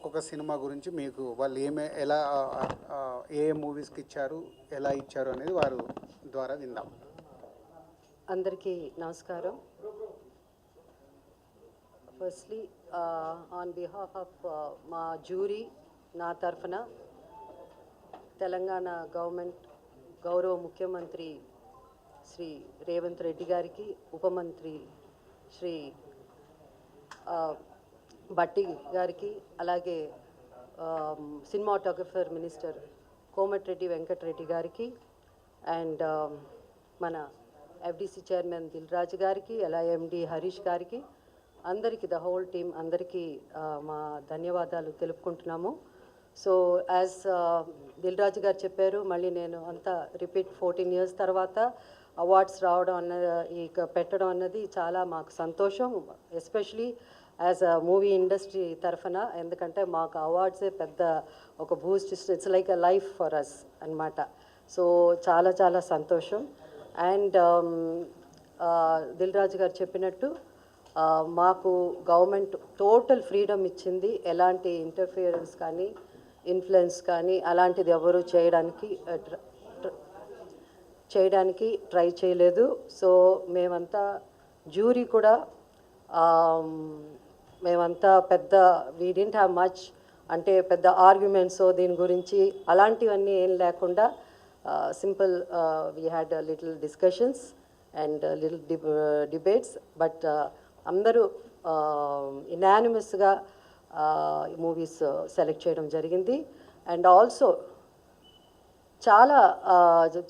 ఒక్కొక్క సినిమా గురించి మీకు వాళ్ళు ఎలా ఏ మూవీస్కి ఇచ్చారు, ఎలా ఇచ్చారు అనేది వారు ద్వారా విందాం. అందరికీ నమస్కారం. ఫస్ట్లీ ఆన్ బిహాఫ్ ఆఫ్ మా జ్యూరీ, నా తరఫున తెలంగాణ గవర్నమెంట్ గౌరవ ముఖ్యమంత్రి శ్రీ రేవంత్ రెడ్డి గారికి, ఉపమంత్రి శ్రీ బట్టి గారికి, అలాగే సినిమాటోగ్రఫర్ మినిస్టర్ కోమటిరెడ్డి వెంకటరెడ్డి గారికి, అండ్ మన ఎఫ్డిసి చైర్మన్ దిల్ రాజు గారికి, అలా ఎండి హరీష్ గారికి, అందరికీ ద హోల్ టీమ్ అందరికీ మా ధన్యవాదాలు తెలుపుకుంటున్నాము. సో యాజ్ దిల్ రాజు గారు చెప్పారు, మళ్ళీ నేను అంతా రిపీట్ 14 years తర్వాత అవార్డ్స్ రావడం పెట్టడం అన్నది చాలా మాకు సంతోషం, especially as a movie industry తరఫున. ఎందుకంటే మాకు అవార్డ్సే పెద్ద ఒక boost, it's like a life for us అనమాట. సో చాలా చాలా సంతోషం. అండ్ దిల్ రాజు గారు చెప్పినట్టు మాకు గవర్నమెంట్ టోటల్ ఫ్రీడమ్ ఇచ్చింది, ఎలాంటి ఇంటర్ఫియరెన్స్ కానీ ఇన్ఫ్లుయెన్స్ కానీ అలాంటిది ఎవరు చేయడానికి ట్రై చేయలేదు. సో మేమంతా జ్యూరీ కూడా మేమంతా పెద్ద వీ డింట్ హ్యావ్ మచ్, అంటే పెద్ద ఆర్గ్యుమెంట్స్ దీని గురించి అలాంటివన్నీ ఏం లేకుండా simple we had little discussions and little debates, but అందరూ ఇనానిమస్గా మూవీస్ సెలెక్ట్ చేయడం జరిగింది. అండ్ ఆల్సో చాలా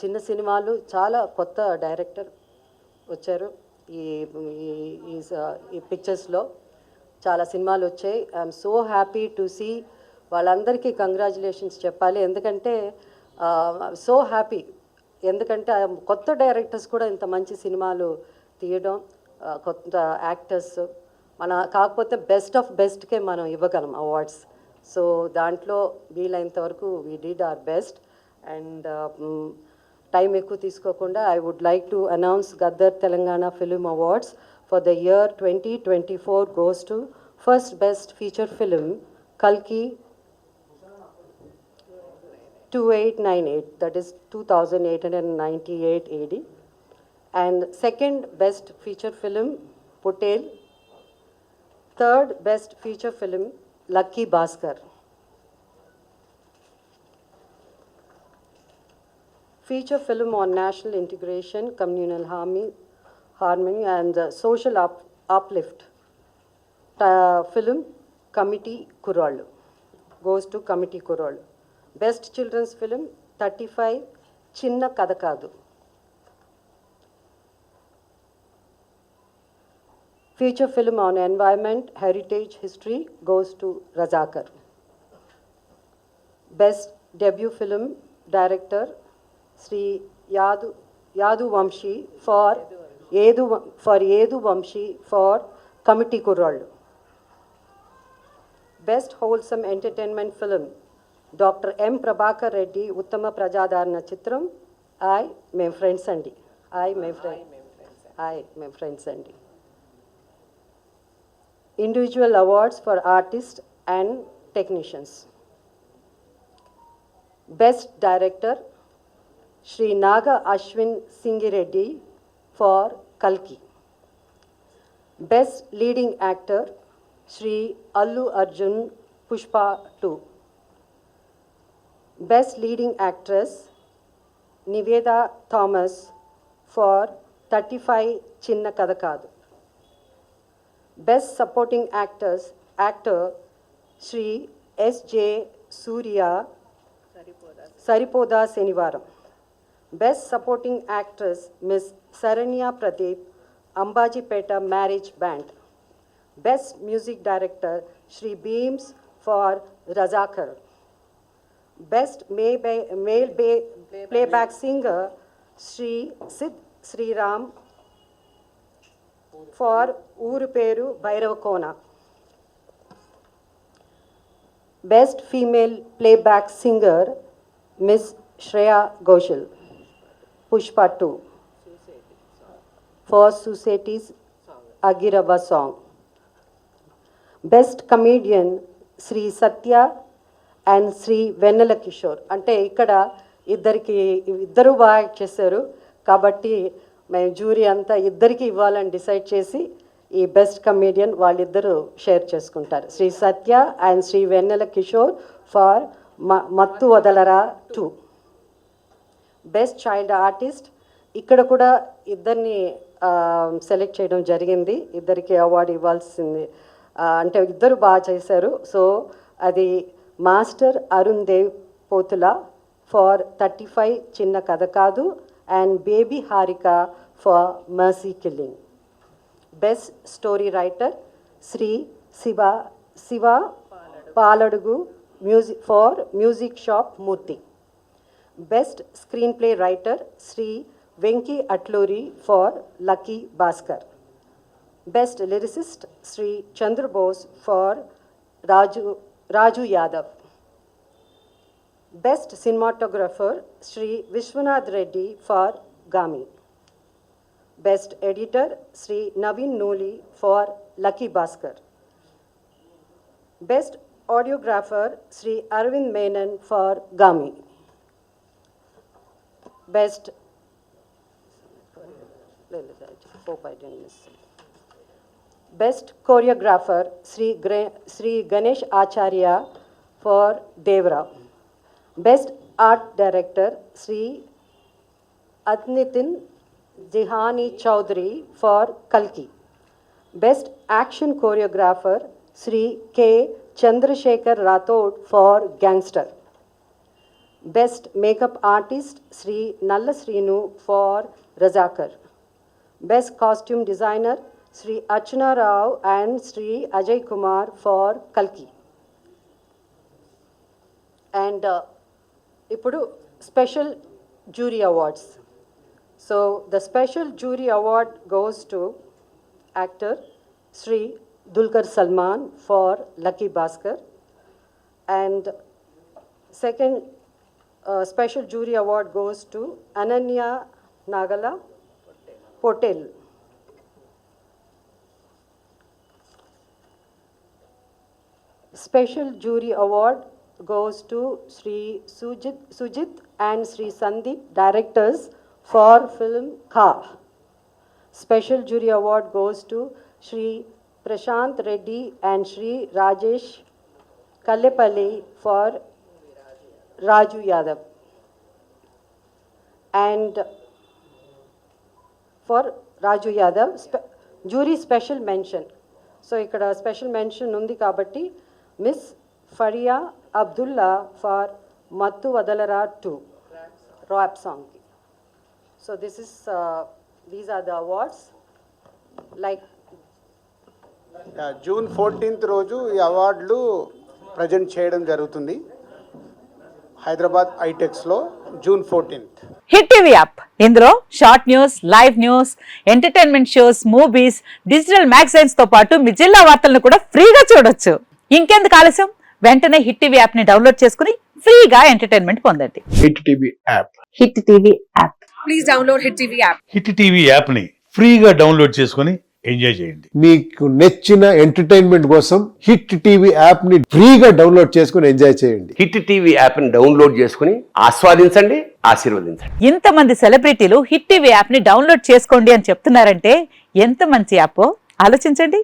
చిన్న సినిమాలు, చాలా కొత్త డైరెక్టర్ వచ్చారు ఈ పిక్చర్స్లో. చాలా సినిమాలు వచ్చాయి. I'm so happy to see. వాళ్ళందరికీ కంగ్రాచులేషన్స్ చెప్పాలి, ఎందుకంటే సో హ్యాపీ, ఎందుకంటే కొత్త డైరెక్టర్స్ కూడా ఇంత మంచి సినిమాలు తీయడం, కొత్త యాక్టర్స్ కాకపోతే బెస్ట్ ఆఫ్ బెస్ట్కే మనం ఇవ్వగలం అవార్డ్స్. సో దాంట్లో వీలైనంత వరకు we did our best. And time ఎక్కువ తీసుకోకుండా I would like to announce Gaddar Telangana film awards for the year 2024 goes to first best feature film Kalki 2898, that is 2898 AD, and second best feature film Patel, third best feature film Lucky Bhaskar. Feature film on national integration, communal harmony and social uplift. Film Committee Kurallu goes to Committee Kurallu. Best children's film 35 Chinna Kadakadu. Feature film on environment, heritage, history goes to Razakar. Best debut film director Sri Yadu Vamshi for Yedu Vamshi for Committee Kurallu. Best wholesome entertainment film Dr. M. Prabhakar Reddy Uttama Prajadarana Chitram I Mem Friends Andi. Mem Friends Andi. Individual awards for artists and technicians. Best director Shri Naga Ashwin Singireddy for Kalki. Best leading actor Shri Allu Arjun Pushpa 2. Best leading actress Niveda Thomas for 35 Chinna Kadakadu. Best supporting actor Shri S.J. Surya Saripoda Senivaram. Best supporting actress Ms. Saranya Pradeep Ambajipeta Marriage Band. Best music director Shri Beams for Razakar. Best male playback singer Shri Sid Sri Ram for Uru Peru Bairavakona. Best female playback singer Miss Shreya Ghoshal, Pushpa 2 for Society's Agirava song. Best comedian Shri Satya and Shri Vennela Kishore. అంటే ఇక్కడ ఇద్దరు బాగా act చేశారు కాబట్టి మేము jury అంతా ఇద్దరికి ఇవ్వాలని డిసైడ్ చేసి ఈ బెస్ట్ కమేడియన్ వాళ్ళిద్దరూ షేర్ చేసుకుంటారు. Shri Satya and Shri Vennela Kishore for Mathu Vadalara 2. Best child artist ఇక్కడ కూడా ఇద్దరిని సెలెక్ట్ చేయడం జరిగింది. ఇద్దరికి అవార్డు ఇవ్వాల్సింది, అంటే ఇద్దరు బాగా చేశారు. సో అది master Arun Dev Pothula for 35 Chinna Katha Kaadu and baby Harika for mercy killing. Best story writer Shri Siva Paladugu for music shop Murthy. Best screenplay writer Shri Venky Atluri for lucky Bhaskar. Best lyricist Shri Chandrabose for Raju Yadav. Best cinematographer Shri Vishwanath Reddy for Gaami. Best editor Shri Naveen Nooli for lucky Bhaskar. Best audiographer Shri Aravind Menon for Gaami. Best best choreographer Shri Ganesh Acharya for Devara. Best art director Shri అద్నితిన్ జిహానీ Chowdary for కల్కి. Best action choreographer Shri K Chandrasekhar Rathod for gangster. Best makeup artist Shri నల్ల Srinu for Razakar. Best costume designer Shri Archana Rao and Shri Ajay Kumar for కల్కి. And ఇప్పుడు special jury awards. So the special jury award goes to actor Shri Dulquer Salman for lucky Bhaskar. And second special jury award goes to Ananya Nagala Potel. Special jury award goes to Sri Sujit and Sri Sandeep, directors for film Kha. Special jury award goes to Sri Prashant Reddy and Sri Rajesh Kallepalli for Raju Yadav. And for Raju Yadav, jury special mention. So ikkada special mention undi kabatti Miss Faria Abdullah for Mattu Vadalara 2 rap song. So this is these are the awards. Like June 14th రోజు ఈ అవార్డులు present చేయడం జరుగుతుంది హైదరాబాద్ ఐటెక్స్లో June 14th. Hit TV app, ఇందులో short news, live news, entertainment shows, movies, digital magazines తో పాటు మీ జిల్లా వార్తలను కూడా ఫ్రీగా చూడొచ్చు. ఇంకెందుకు ఆలస్యం, వెంటనే హిట్ టీవీ యాప్ ని డౌన్లోడ్ చేసుకుని ఫ్రీగా ఎంటర్టైన్మెంట్ పొందండి. Hit TV app, hit TV app, please download hit TV app. Hit TV app ని ఫ్రీగా డౌన్లోడ్ చేసుకుని ఎంజాయ్ చేయండి. మీకు నచ్చిన ఎంటర్టైన్మెంట్ కోసం హిట్ టీవీ యాప్ ని ఫ్రీగా డౌన్లోడ్ చేసుకుని ఎంజాయ్ చేయండి. హిట్ టీవీ యాప్ ని డౌన్లోడ్ చేసుకుని ఆస్వాదించండి, ఆశీర్వదించండి. ఇంతమంది సెలబ్రిటీలు హిట్ టీవీ యాప్ ని డౌన్లోడ్ చేసుకోండి అని చెప్తున్నారంటే ఎంత మంచి యాప్ ఆలోచించండి.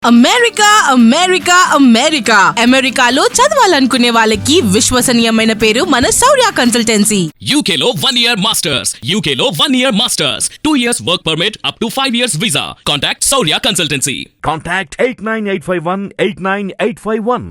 అమెరికా అమెరికా అమెరికా అమెరికాలో చదవాలనుకునే వాళ్ళకి విశ్వసనీయమైన పేరు మన శౌర్య కన్సల్టెన్సీ. UK లో 1 year masters, UK లో 1 year masters, 2 years work permit up to 5 years visa. Contact Saurya Consultancy. Contact 89851 89851.